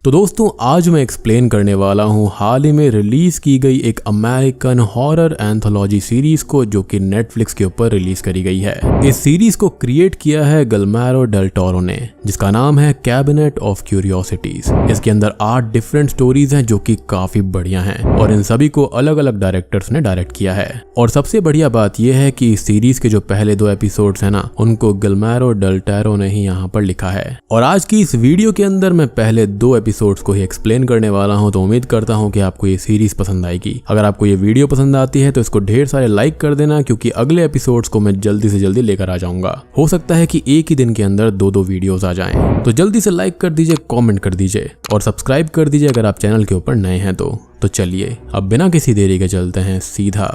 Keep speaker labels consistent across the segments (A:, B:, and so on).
A: तो दोस्तों आज मैं एक्सप्लेन करने वाला हूँ हाल ही में रिलीज की गई एक अमेरिकन हॉरर एंथोलॉजी सीरीज को जो कि नेटफ्लिक्स के ऊपर रिलीज करी गई है। इस सीरीज को क्रिएट किया है गिलर्मो डेल टोरो ने, जिसका नाम है कैबिनेट ऑफ क्यूरियोसिटीज। इसके अंदर 8 डिफरेंट स्टोरीज हैं जो कि काफी बढ़िया हैं और इन सभी को अलग अलग डायरेक्टर्स ने डायरेक्ट किया है। और सबसे बढ़िया बात यह है कि इस सीरीज के जो पहले 2 एपिसोड्स हैं ना, उनको गिलर्मो डेल टोरो ने ही यहाँ पर लिखा है। और आज की इस वीडियो के अंदर मैं पहले 2 एपिसोड्स को ही एक्सप्लेन करने वाला हूं, तो उम्मीद करता हूं कि आपको ये सीरीज पसंद आएगी। अगर आपको ये वीडियो पसंद आती है तो इसको ढेर सारे लाइक कर देना, क्योंकि अगले एपिसोड्स को मैं जल्दी से जल्दी लेकर आ जाऊंगा। हो सकता है कि एक ही दिन के अंदर 2-2 वीडियोस आ जाएं। तो जल्दी से लाइक कर दीजिए, कमेंट कर दीजिए और सब्सक्राइब कर दीजिए अगर आप चैनल के ऊपर नए हैं तो चलिए अब बिना किसी देरी के चलते हैं सीधा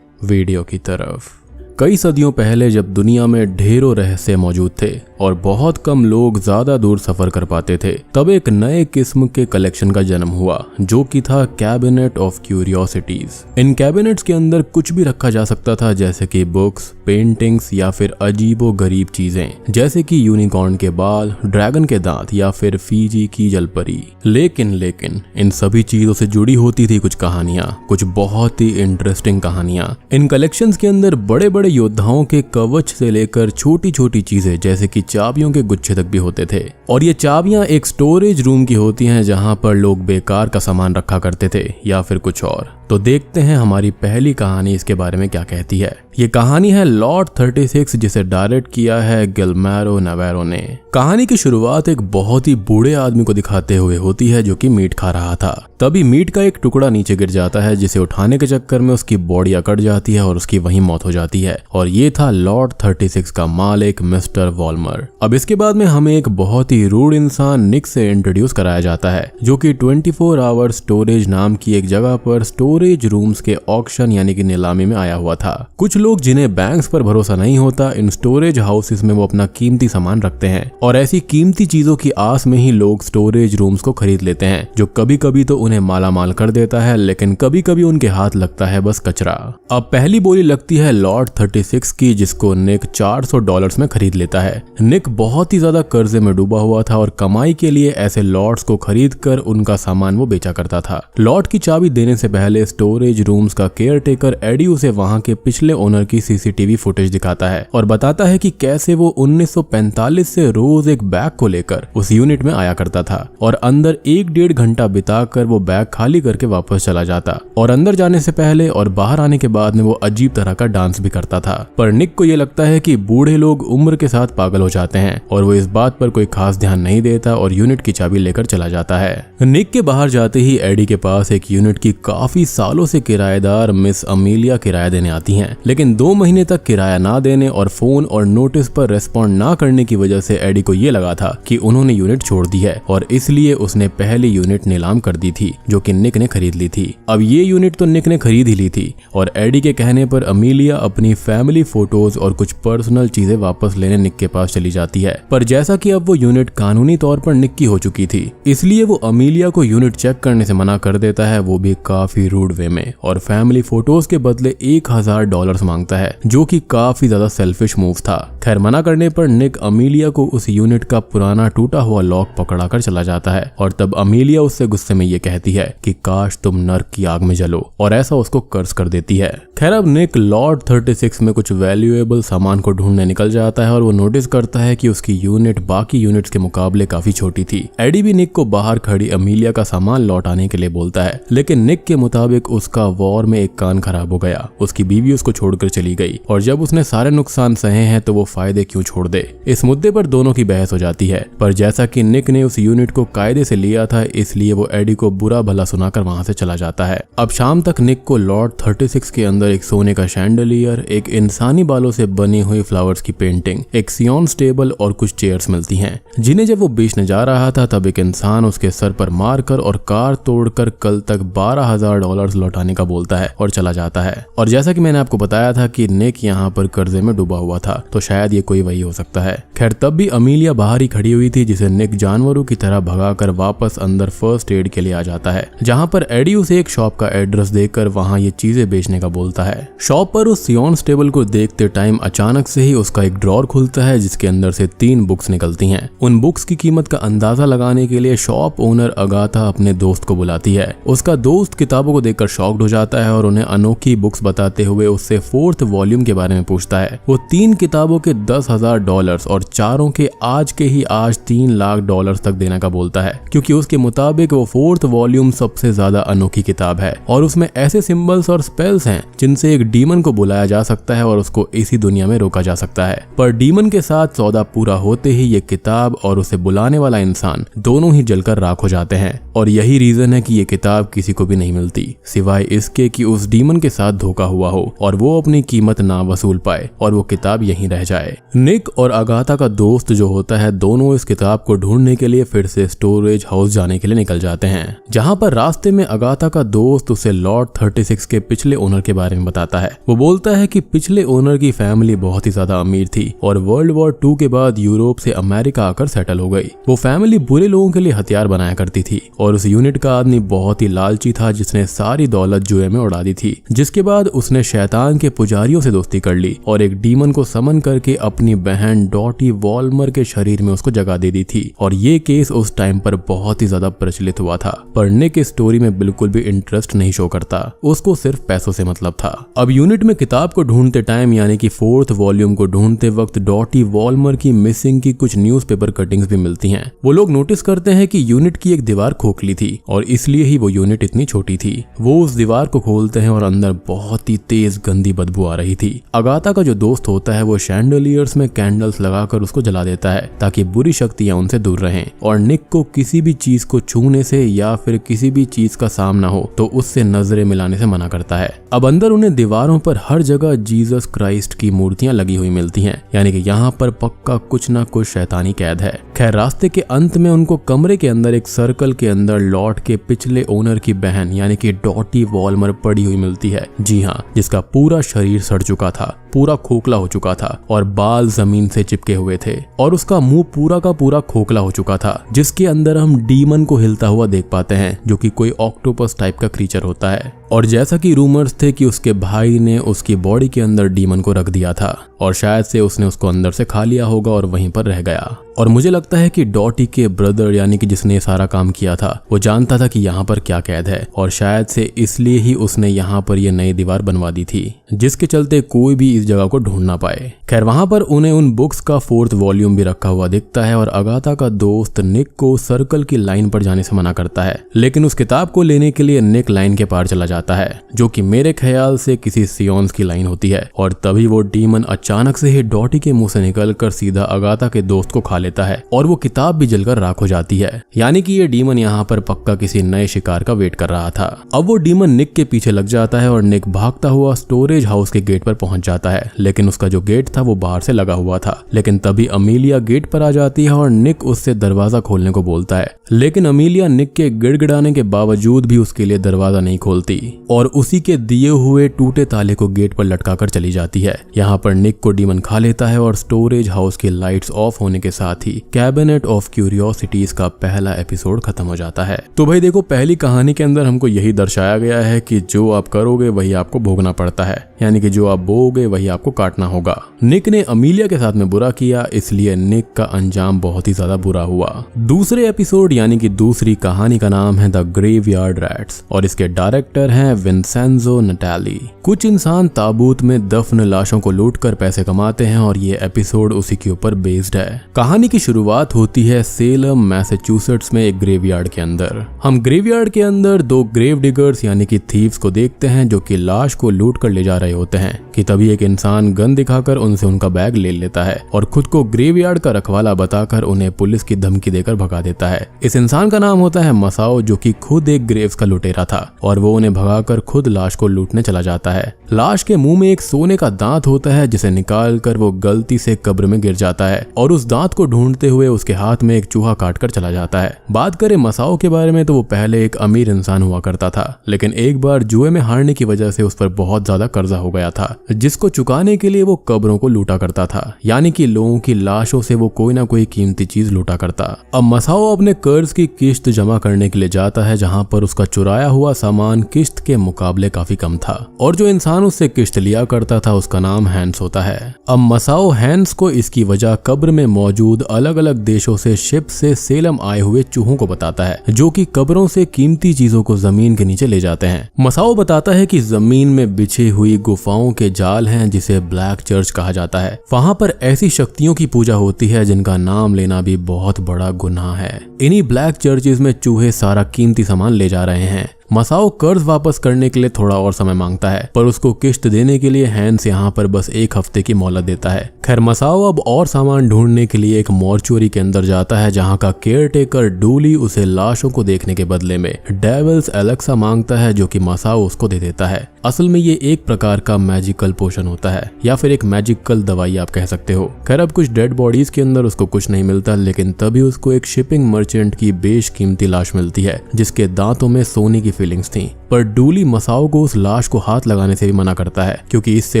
A: वीडियो की तरफ। कई सदियों पहले जब दुनिया में ढेरों रहस्य मौजूद थे और बहुत कम लोग ज्यादा दूर सफर कर पाते थे, तब एक नए किस्म के कलेक्शन का जन्म हुआ जो कि था cabinet of curiosities. In cabinets के अंदर कुछ भी रखा जा सकता था, जैसे कि बुक्स, पेंटिंग्स या फिर अजीबो गरीब चीजें, जैसे कि यूनिकॉर्न के बाल, ड्रैगन के दांत या फिर फीजी की जलपरी। लेकिन इन सभी चीजों से जुड़ी होती थी कुछ कहानियां, कुछ बहुत ही इंटरेस्टिंग कहानियां। इन कलेक्शंस के अंदर बड़े बड़े योद्धाओं के कवच से लेकर छोटी छोटी चीजें जैसे कि चाबियों के गुच्छे तक भी होते थे। और ये चाबियां एक स्टोरेज रूम की होती हैं जहां पर लोग बेकार का सामान रखा करते थे या फिर कुछ और। तो देखते हैं हमारी पहली कहानी इसके बारे में क्या कहती है। ये कहानी है लॉट 36, जिसे डायरेक्ट किया है गिलर्मो नावारो ने। कहानी की शुरुआत एक बहुत ही बूढ़े आदमी को दिखाते हुए होती है जो कि मीट खा रहा था। तभी मीट का एक टुकड़ा नीचे गिर जाता है, जिसे उठाने के चक्कर में उसकी बॉडी अकड़ जाती है और उसकी वहीं मौत हो जाती है। और ये था लॉट 36 का मालिक मिस्टर वॉल्मर। अब इसके बाद में हमें एक बहुत ही रूड इंसान निक से इंट्रोड्यूस कराया जाता है, जो कि 24 आवर स्टोरेज नाम की एक जगह पर स्टोरेज रूम्स के ऑक्शन यानी कि नीलामी में आया हुआ था। कुछ लोग जिन्हें बैंक्स पर भरोसा नहीं होता, इन स्टोरेज हाउसेस में वो अपना कीमती सामान रखते हैं और ऐसी कीमती चीजों की आस में ही लोग स्टोरेज रूम्स को खरीद लेते हैं, जो कभी कभी तो उन्हें माला माल कर देता है, लेकिन कभी कभी उनके हाथ लगता है बस कचरा। अब पहली बोली लगती है लॉट 36 की, जिसको निक $400 में खरीद लेता है। निक बहुत ही ज्यादा कर्जे में डूबा हुआ था और कमाई के लिए ऐसे लॉट्स को खरीद कर उनका सामान वो बेचा करता था। लॉट की चाबी देने से पहले स्टोरेज रूम्स का केयर टेकर एडी उसे वहां के पिछले ओनर की सीसीटीवी फुटेज दिखाता है और बताता है कि कैसे वो 1945 से रोज एक बैग को लेकर उस यूनिट में आया करता था और अंदर 1-1.5 घंटा बिताकर वो बैग खाली करके वापस चला जाता। और अंदर जाने से पहले और बाहर आने के बाद में वो अजीब तरह का डांस भी करता था। पर निक को ये लगता है कि बूढ़े लोग उम्र के साथ पागल हो जाते हैं और वो इस बात पर कोई खास ध्यान नहीं देता और यूनिट की चाबी लेकर चला जाता है। निक के बाहर जाते ही एडी के पास एक यूनिट की काफी सालों से किराएदार मिस अमीलिया किराया देने आती हैं, लेकिन 2 महीने तक किराया ना देने और फोन और नोटिस पर रेस्पॉन्ड ना करने की वजह से एडी को ये लगा था कि उन्होंने यूनिट छोड़ दी है और इसलिए उसने पहली यूनिट नीलाम कर दी थी जो कि निक ने खरीद ली थी। अब ये यूनिट तो निक ने खरीद ही ली थी और एडी के कहने पर अमीलिया अपनी फैमिली फोटोज और कुछ पर्सनल चीजें वापस लेने निक के पास चली जाती है। पर जैसा कि अब वो यूनिट कानूनी तौर पर निक की हो चुकी थी, इसलिए वो अमीलिया को यूनिट चेक करने से मना कर देता है, वो भी काफी रूड वे में, और फैमिली फोटोज के बदले $1000 मांगता है, जो कि काफी ज्यादा सेल्फिश मूव था। खैर मना करने पर निक अमीलिया को उस यूनिट का पुराना टूटा हुआ लॉक पकड़ाकर चला जाता है और तब अमीलिया उससे गुस्से में ये कहती है कि काश तुम नर्क की आग में जलो, और ऐसा उसको कर्ज कर देती है। खैर अब निक लॉट 36 में कुछ वैल्यूएबल सामान को ढूंढने निकल जाता है और वो नोटिस करता है कि उसकी यूनिट बाकी यूनिट्स के मुकाबले काफी छोटी थी। एडी भी निक को बाहर खड़ी अमीलिया का सामान लौटाने के लिए बोलता है, लेकिन निक के मुताबिक उसका वॉर में एक कान खराब हो गया, उसकी बीवी उसको छोड़कर चली गई और जब उसने सारे नुकसान सहे हैं तो वो फायदे क्यों छोड़ दे। इस मुद्दे पर दोनों की बहस हो जाती है, पर जैसा कि निक ने उस यूनिट को कायदे से लिया था, इसलिए वो एडी को बुरा भला सुनाकर वहां से चला जाता है। अब शाम तक निक को लॉट 36 के अंदर एक सोने का शैंडलियर, एक इंसानी बालों से बनी हुई फ्लावर्स की पेंटिंग, एक सियोन्स टेबल और कुछ चेयर्स मिलती हैं, जिन्हें जब वो बेचने जा रहा था तब एक इंसान उसके सर पर मारकर और कार तोड़कर कल तक $12,000 $10 लौटाने का बोलता है और चला जाता है। और जैसा कि मैंने आपको बताया था कि निक यहाँ पर कर्जे में डूबा हुआ था, तो शायद ये कोई वही हो सकता है। खैर तब भी अमीलिया बाहर ही खड़ी हुई थी, जिसे निक जानवरों की तरह भगाकर वापस अंदर फर्स्ट एड के लिए आ जाता है, जहाँ पर एडी उसे एक शॉप का एड्रेस देकर वहाँ ये चीजें बेचने का बोलता है। शॉप पर उस सियोन्स टेबल को देखते टाइम अचानक से ही उसका एक ड्रॉर खुलता है, जिसके अंदर से 3 बुक्स निकलती हैं। उन बुक्स की कीमत का अंदाजा लगाने के लिए शॉप ओनर अगाथा अपने दोस्त को बुलाती है। उसका दोस्त किताबों को देखकर शॉक्ड हो जाता है और उन्हें अनोखी बुक्स बताते हुए उससे 4th वॉल्यूम के बारे में पूछता है। वो 3 किताबों के $10,000 और चारों के आज के ही आज $3 लाख तक देने का बोलता है, क्योंकि उसके मुताबिक वो 4th वॉल्यूम सबसे ज्यादा अनोखी किताब है और उसमें ऐसे सिंबल्स और स्पेल्स हैं जिनसे एक डीमन को बुलाया जा सकता है और उसको इसी दुनिया में रोका जा सकता है। पर डीमन के साथ सौदा पूरा होते ही ये किताब और उसे बुलाने वाला इंसान दोनों ही जलकर राख हो जाते हैं। और यही रीजन है कि ये किताब किसी को भी नहीं मिलती, सिवाय इसके कि उस डीमन के साथ धोखा हुआ हो और वो अपनी कीमत ना वसूल पाए और वो किताब यहीं रह जाए। निक और अगाथा का दोस्त जो होता है, दोनों इस किताब को ढूंढने के लिए फिर से स्टोरेज हाउस जाने के लिए निकल जाते हैं, जहाँ पर रास्ते में अगाथा का दोस्त उसे लॉर्ड 36 के पिछले ओनर के बारे में बताता है। वो बोलता है कि पिछले ओनर की फैमिली बहुत ही ज्यादा अमीर थी और वर्ल्ड वॉर 2 के बाद यूरोप से अमेरिका आकर सेटल हो गई। वो फैमिली बुरे लोगों के लिए हथियार बनाया करती थी और उस यूनिट का आदमी बहुत ही लालची था, जिसने सारी दौलत जुए में उड़ा दी थी। जिसके बाद उसने शैतान के पुजारियों से दोस्ती कर ली और एक डीमन को समन करके अपनी बहन डॉटी वॉल्मर के शरीर में उसको जगह दे दी थी। और ये केस उस टाइम पर बहुत ही ज्यादा प्रचलित हुआ था। पर निक इस स्टोरी में बिल्कुल भी इंटरेस्ट नहीं शो करता, उसको सिर्फ पैसों से मतलब था। अब यूनिट में किताब को ढूंढते टाइम यानी कि 4th वॉल्यूम को ढूंढते वक्त डॉटी वॉल्मर की मिसिंग की कुछ न्यूज़पेपर कटिंग्स भी मिलती हैं। वो लोग नोटिस करते हैं कि यूनिट की एक दीवार खोखली थी और इसलिए ही वो यूनिट इतनी छोटी थी। वो उस दीवार को खोलते हैं और अंदर बहुत ही तेज गंदी बदबू आ रही थी। अगाथा का जो दोस्त होता है वो शैंडलियर्स में कैंडल्स लगाकर उसको जला देता है ताकि बुरी शक्तियां उनसे दूर रहें। और निक को किसी भी चीज को छूने से या फिर किसी भी चीज का सामना हो तो उससे नजरें मिलाने से मना करता है। अब अंदर उन्हें दीवारों पर हर जगह जीसस क्राइस्ट की मूर्तियां लगी हुई मिलती हैं, यानी कि यहाँ पर पक्का कुछ ना कुछ शैतानी कैद है। खैर रास्ते के अंत में उनको कमरे के अंदर एक सर्कल के अंदर लॉर्ड के पिछले ओनर की बहन यानी कि डॉटी वॉल्मर पड़ी हुई मिलती है। जी हाँ, जिसका पूरा शरीर सड़ चुका था, पूरा खोखला हो चुका था और बाल जमीन से चिपके हुए थे और उसका मुंह पूरा का पूरा खोखला हो चुका था, जिसके अंदर हम डीमन को हिलता हुआ देख पाते हैं, जो कि कोई ऑक्टोपस टाइप का क्रीचर होता है। और जैसा कि रूमर्स थे कि उसके भाई ने उसकी बॉडी के अंदर डीमन को रख दिया था और शायद से उसने उसको अंदर से खा लिया होगा और वहीं पर रह गया। और मुझे लगता है कि डॉटी के ब्रदर यानी कि जिसने ये सारा काम किया था वो जानता था कि यहाँ पर क्या कैद है और शायद से इसलिए ही उसने यहाँ पर ये नई दीवार बनवा दी थी, जिसके चलते कोई भी इस जगह को ढूंढ ना पाए। खैर वहां पर उन्हें उन बुक्स का 4th वॉल्यूम भी रखा हुआ दिखता है और अगाथा का दोस्त निक को सर्कल की लाइन पर जाने से मना करता है, लेकिन उस किताब को लेने के लिए निक लाइन के पार चला जाता है, जो कि मेरे ख्याल से किसी सियोन्स की लाइन होती है। और तभी वो डीमन अचानक से ही डॉटी के मुंह से निकलकर सीधा अगाथा के दोस्त को खा लेता है और वो किताब भी जलकर राख हो जाती है। यानी कि ये डीमन यहाँ पर पक्का किसी नए शिकार का वेट कर रहा था। अब वो डीमन निक के पीछे लग जाता है और निक भागता हुआ स्टोरेज हाउस के गेट पर पहुंच जाता है, लेकिन उसका जो गेट था वो बाहर से लगा हुआ था। लेकिन तभी अमीलिया गेट पर आ जाती है और निक उससे दरवाजा खोलने को बोलता है, लेकिन अमीलिया निक के गिड़गिड़ाने के बावजूद भी उसके लिए दरवाजा नहीं खोलती और उसी के दिए हुए टूटे ताले को गेट पर लटकाकर चली जाती है। यहाँ पर निक को डीमन खा लेता है और स्टोरेज हाउस की लाइट्स ऑफ होने के साथ ही कैबिनेट ऑफ क्यूरियोसिटीज का पहला एपिसोड खत्म हो जाता है। तो भाई देखो, पहली कहानी के अंदर हमको यही दर्शाया गया है कि जो आप करोगे वही आपको भोगना पड़ता है, यानी कि जो आप बोओगे वही आपको काटना होगा। निक ने अमीलिया के साथ में बुरा किया, इसलिए निक का अंजाम बहुत ही ज्यादा बुरा हुआ। दूसरे एपिसोड यानी कि दूसरी कहानी का नाम है द ग्रेवयार्ड रैट्स और इसके डायरेक्टर हैं विंसेंजो नटाली। कुछ इंसान ताबूत में दफन लाशों को लूटकर पैसे कमाते हैं और ये एपिसोड उसी के ऊपर बेस्ड है। कहानी की शुरुआत होती है सेलम मैसाचुसेट्स में एक ग्रेवयार्ड के अंदर। हम ग्रेवयार्ड के अंदर 2 ग्रेव डिगर्स यानी कि थीव्स को देखते हैं जो कि लाश को लूट कर ले जा रहे होते हैं कि तभी एक इंसान गन दिखाकर उनसे उनका बैग ले लेता है और खुद को ग्रेवयार्ड का रखवाला बताकर उन्हें पुलिस की धमकी देकर भगा देता है। इस इंसान का नाम होता है मसाओ, जो कि खुद एक ग्रेव्स का लुटेरा था और वो उन्हें भगाकर खुद लाश को लूटने चला जाता है। लाश के मुंह में एक सोने का दांत होता है जिसे निकाल कर वो गलती से कब्र में गिर जाता है और उस दांत को ढूंढते हुए उसके हाथ में एक चूहा काट कर चला जाता है। बात करें मसाओ के बारे में तो वो पहले एक अमीर इंसान हुआ करता था, लेकिन एक बार जुए में हारने की वजह से उस पर बहुत ज्यादा कर्जा हो गया था, जिसको चुकाने के लिए वो कब्रों को लूटा करता था, यानी कि लोगों की लाशों से वो कोई ना कोई कीमती चीज लूटा करता। अब मसाओ अपने कर्ज की किश्त जमा करने के लिए जाता है, जहां पर उसका चुराया हुआ सामान किश्त के मुकाबले काफी कम था और जो इंसान उससे किश्त लिया करता था उसका नाम हैंस होता है। अब मसाओ हैंस को इसकी वजह कब्र में मौजूद अलग अलग देशों से शिप से सेलम आए हुए चूहों को बताता है, जो कि कब्रों से कीमती चीजों को जमीन के नीचे ले जाते हैं। मसाओ बताता है कि जमीन में बिछी हुई गुफाओं के जाल हैं जिसे ब्लैक चर्च कहा जाता है। वहां पर ऐसी शक्तियों की पूजा होती है जिनका नाम लेना भी बहुत बड़ा गुनाह है। इन्हीं ब्लैक चर्चेज में चूहे सारा कीमती सामान ले जा रहे हैं। मसाओ कर्ज वापस करने के लिए थोड़ा और समय मांगता है, पर उसको किश्त देने के लिए हैंस यहाँ पर बस 1 हफ्ते की मोहलत देता है। खैर मसाओ अब और सामान ढूंढने के लिए एक मॉर्चुरी के अंदर जाता है, जहाँ का केयरटेकर डूली उसे लाशों को देखने के बदले में डेविल्स एलेक्सा मांगता है, जो कि मसाओ उसको दे देता है। असल में ये एक प्रकार का मैजिकल पोशन होता है या फिर एक मैजिकल दवाई आप कह सकते हो। खैर अब कुछ डेड बॉडीज के अंदर उसको कुछ नहीं मिलता, लेकिन तभी उसको एक शिपिंग मर्चेंट की बेशकीमती लाश मिलती है जिसके दांतों में सोने की फीलिंग्स थी। पर डूली मसाओ को उस लाश को हाथ लगाने से भी मना करता है, क्योंकि इससे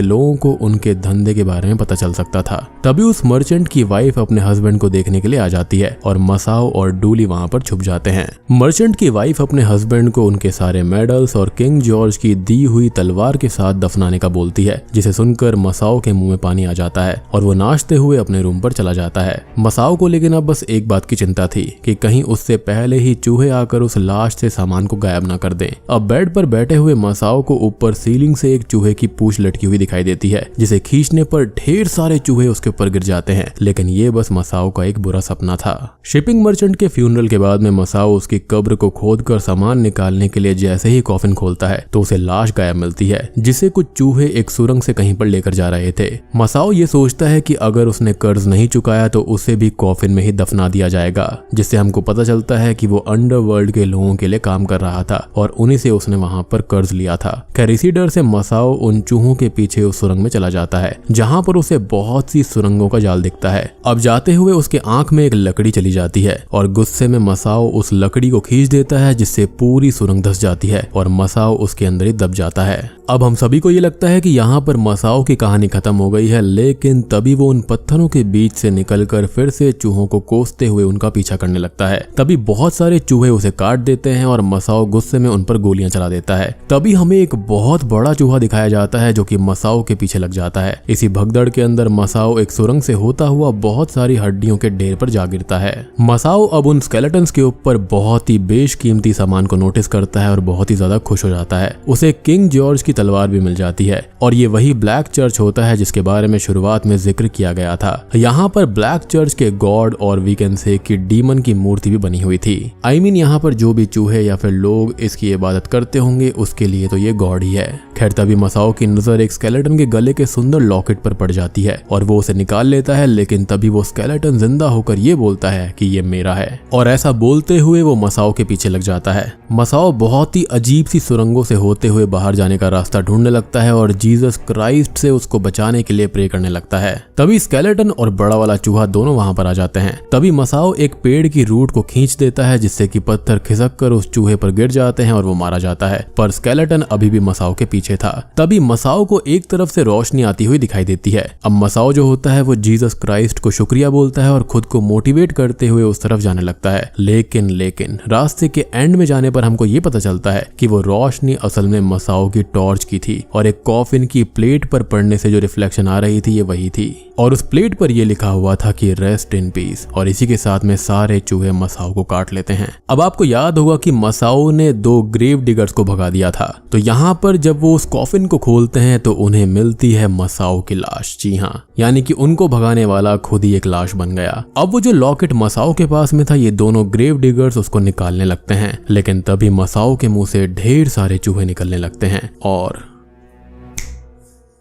A: लोगों को उनके धंधे के बारे में पता चल सकता था। तभी उस मर्चेंट की वाइफ अपने हस्बैंड को देखने के लिए आ जाती है और मसाओ और डूली वहां पर छुप जाते हैं। मर्चेंट की वाइफ अपने हस्बैंड को उनके सारे मेडल्स और किंग जॉर्ज की दी हुई तलवार के साथ दफनाने का बोलती है, जिसे सुनकर मसाओ के मुंह में पानी आ जाता है और वो नाचते हुए अपने रूम पर चला जाता है। मसाओ को लेकिन अब बस एक बात की चिंता थी कि कहीं उससे पहले ही चूहे आकर उस लाश से सामान को गायब न कर दें। अब बेड पर बैठे हुए मसाओ को ऊपर सीलिंग से एक चूहे की पूंछ लटकी हुई दिखाई देती है, जिसे खींचने पर ढेर सारे चूहे उसके ऊपर गिर जाते हैं, लेकिन ये बस मसाओ का एक बुरा सपना था। शिपिंग मर्चेंट के फ्यूनरल के बाद में मसाओ उसकी कब्र को खोदकर सामान निकालने के लिए जैसे ही कॉफिन खोलता है तो उसे लाश गायब मिलती है, जिसे कुछ चूहे एक सुरंग से कहीं पर लेकर जा रहे थे। मसाओ ये सोचता है कि अगर उसने कर्ज नहीं चुकाया तो उसे भी कॉफिन में ही दफना दिया जाएगा, जिससे हमको पता चलता है कि वो अंडरवर्ल्ड के लोगों के लिए काम कर रहा था और उन्हीं से उसने वहां पर कर्ज लिया था। खैर इसी डर से मसाओ उन चूहों के पीछे उस सुरंग में चला जाता है, जहां पर उसे बहुत सी सुरंगों का जाल दिखता है। अब जाते हुए उसके आंख में एक लकड़ी चली जाती है और गुस्से में मसाओ उस लकड़ी को खींच देता है, जिससे पूरी सुरंग धंस जाती है और मसाओ उसके अंदर ही दब जाता है। अब हम सभी को ये लगता है कि यहाँ पर मसाओ की कहानी खत्म हो गई है, लेकिन तभी वो उन पत्थरों के बीच से निकलकर फिर से चूहों को कोसते हुए उनका पीछा करने लगता है। तभी बहुत सारे चूहे उसे काट देते हैं और मसाओ गुस्से में उन पर गोलियां चला देता है। तभी हमें एक बहुत बड़ा चूहा दिखाया जाता है जो कि मसाओ के पीछे लग जाता है। इसी भगदड़ के अंदर मसाओ एक सुरंग से होता हुआ बहुत सारी हड्डियों के ढेर पर जा गिरता है। मसाओ अब उन स्केलेटन्स के ऊपर बहुत ही बेशकीमती सामान को नोटिस करता है और बहुत ही ज्यादा खुश हो जाता है। उसे किंग जॉर्ज की तलवार भी मिल जाती है और ये वही ब्लैक चर्च होता है जिसके बारे में शुरुआत में जिक्र किया गया था। यहाँ पर ब्लैक चर्च के गॉड और वी कैन से कि डीमन की मूर्ति भी बनी हुई थी। आई मीन यहाँ पर जो भी चूहे या फिर लोग इसकी इबादत करते होंगे उसके लिए तो ये गॉड ही है। खैर तभी मसाओ की नजर एक स्केलेटन के गले के सुंदर लॉकेट पर पड़ जाती है और वो उसे निकाल लेता है, लेकिन तभी वो स्केलेटन जिंदा होकर ये बोलता है कि ये मेरा है और ऐसा बोलते हुए वो मसाओ के पीछे लग जाता है। मसाओ बहुत ही अजीब सी सुरंगों से होते हुए बाहर जाने का रास्ता ढूंढने लगता है और जीसस क्राइस्ट से उसको बचाने के लिए प्रे करने लगता है। तभी स्केलेटन और बड़ा वाला चूहा दोनों वहां पर आ जाते हैं। तभी मसाओ एक पेड़ की रूट को खींच देता है, जिससे कि पत्थर खिसक कर उस चूहे पर गिर जाते हैं और वो मारा जाता है, पर स्केलेटन अभी भी मसाओ के पीछे था। तभी मसाओ को एक तरफ से रोशनी आती हुई दिखाई देती है। अब मसाओ जो होता है वो जीसस क्राइस्ट को शुक्रिया बोलता है और खुद को मोटिवेट करते हुए उस तरफ जाने लगता है। लेकिन रास्ते के एंड में जाने पर हमको ये पता चलता है कि वो रोशनी असल में मसाओ की टॉर्च की थी और एक कॉफिन की प्लेट पर पड़ने से जो रिफ्लेक्शन आ रही थी ये वही थी और उस प्लेट पर यह लिखा हुआ था कि रेस्ट इन पीस। और इसी के साथ में सारे चूहे मसाओ को काट लेते हैं। अब आपको याद होगा कि मसाओ ने 2 ग्रेव डिगर्स को भगा दिया था, तो यहाँ पर जब वो उस कॉफिन को खोलते हैं तो उन्हें मिलती है मसाओ की लाश। जी हाँ, यानी कि उनको भगाने वाला खुद ही एक लाश बन गया। अब वो जो लॉकेट मसाओ के पास में था ये दोनों ग्रेव डिगर्स उसको निकालने लगते हैं, लेकिन तभी मसाओ के मुंह से ढेर सारे चूहे निकलने लगते हैं और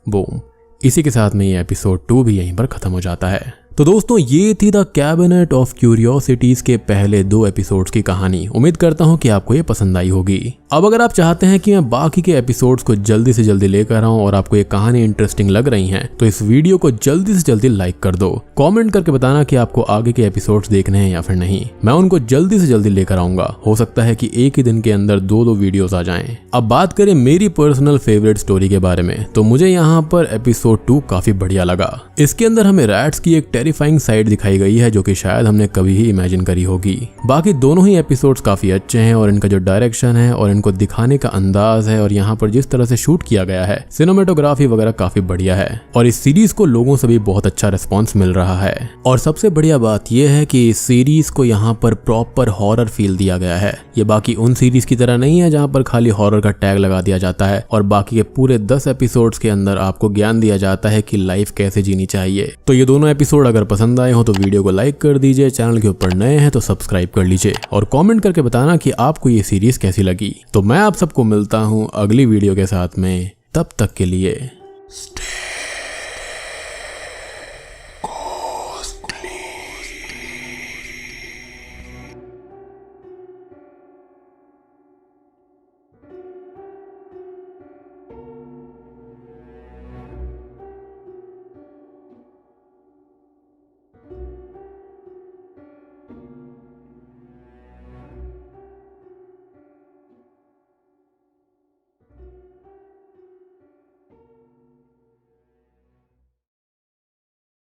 A: बूम। इसी के साथ में ये एपिसोड 2 भी यहीं पर खत्म हो जाता है। तो दोस्तों ये थी द कैबिनेट ऑफ क्यूरियोसिटीज के पहले 2 एपिसोड्स की कहानी। उम्मीद करता हूँ कि आपको ये पसंद आई होगी। अब अगर आप चाहते हैं कि मैं बाकी के एपिसोड्स को जल्दी से जल्दी लेकर आऊं और आपको ये कहानी इंटरेस्टिंग लग रही हैं, तो इस वीडियो को जल्दी से जल्दी लाइक कर दो। कमेंट करके बताना कि आपको आगे के एपिसोड्स देखने हैं या फिर नहीं। मैं उनको जल्दी से जल्दी लेकर आऊंगा। हो सकता है कि एक ही दिन के अंदर 2 वीडियोस आ जाएं। अब बात करें मेरी पर्सनल फेवरेट स्टोरी के बारे में, तो मुझे यहाँ पर एपिसोड 2 काफी बढ़िया लगा। इसके अंदर हमें रैट्स की एक टेरिफाइंग साइड दिखाई गई है जो कि शायद हमने कभी ही इमेजिन करी होगी। बाकी दोनों ही एपिसोड्स काफी अच्छे हैं और इनका जो डायरेक्शन है और इनको दिखाने का अंदाज है और यहाँ पर जिस तरह से शूट किया गया है, सिनेमेटोग्राफी वगैरह काफी बढ़िया है और इस सीरीज को लोगों से भी बहुत अच्छा रिस्पॉन्स मिल रहा है। और सबसे बढ़िया बात यह है कि इस सीरीज को यहाँ पर प्रॉपर हॉरर फील दिया गया है। ये बाकी उन सीरीज की तरह नहीं है जहाँ पर खाली हॉरर का टैग लगा दिया जाता है और बाकी के पूरे 10 एपिसोड्स के अंदर आपको ज्ञान दिया जाता है कि लाइफ कैसे जीनी चाहिए। तो ये दोनों एपिसोड अगर पसंद आए हो तो वीडियो को लाइक कर दीजिए, चैनल के ऊपर नए हैं तो सब्सक्राइब कर लीजिए और कमेंट करके बताना कि आपको ये सीरीज कैसी लगी। तो मैं आप सबको मिलता हूँ अगली वीडियो के साथ में, तब तक के लिए